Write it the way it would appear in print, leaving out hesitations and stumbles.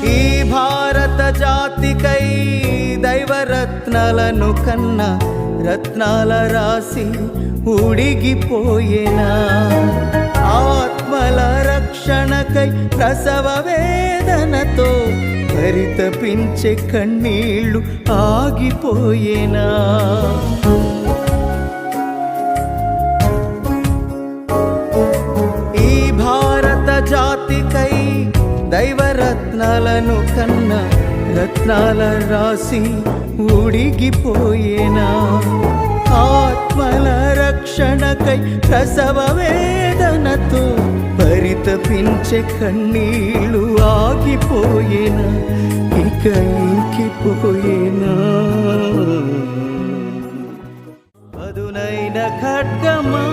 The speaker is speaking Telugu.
ఈ భారత జాతికై దైవరత్నాలను కన్నా రత్నాల రాసి ఉడిగిపోయేనా. ఆత్మల రక్షణకై ప్రసవ వేదనతో పరితపించే కన్నీళ్లు ఆగిపోయేనా. ఈ భారత జాతికై దైవరత్నాలను కన్నా రత్నాల రాసి ఉడిగిపోయేనా. ఆత్మల రక్షణకై ప్రసవ వేదనతో పరితపించే కన్నీళ్లు ఆగిపోయేనా, ఇక ఇంకిపోయేనా. పదునైన ఖడ్గమా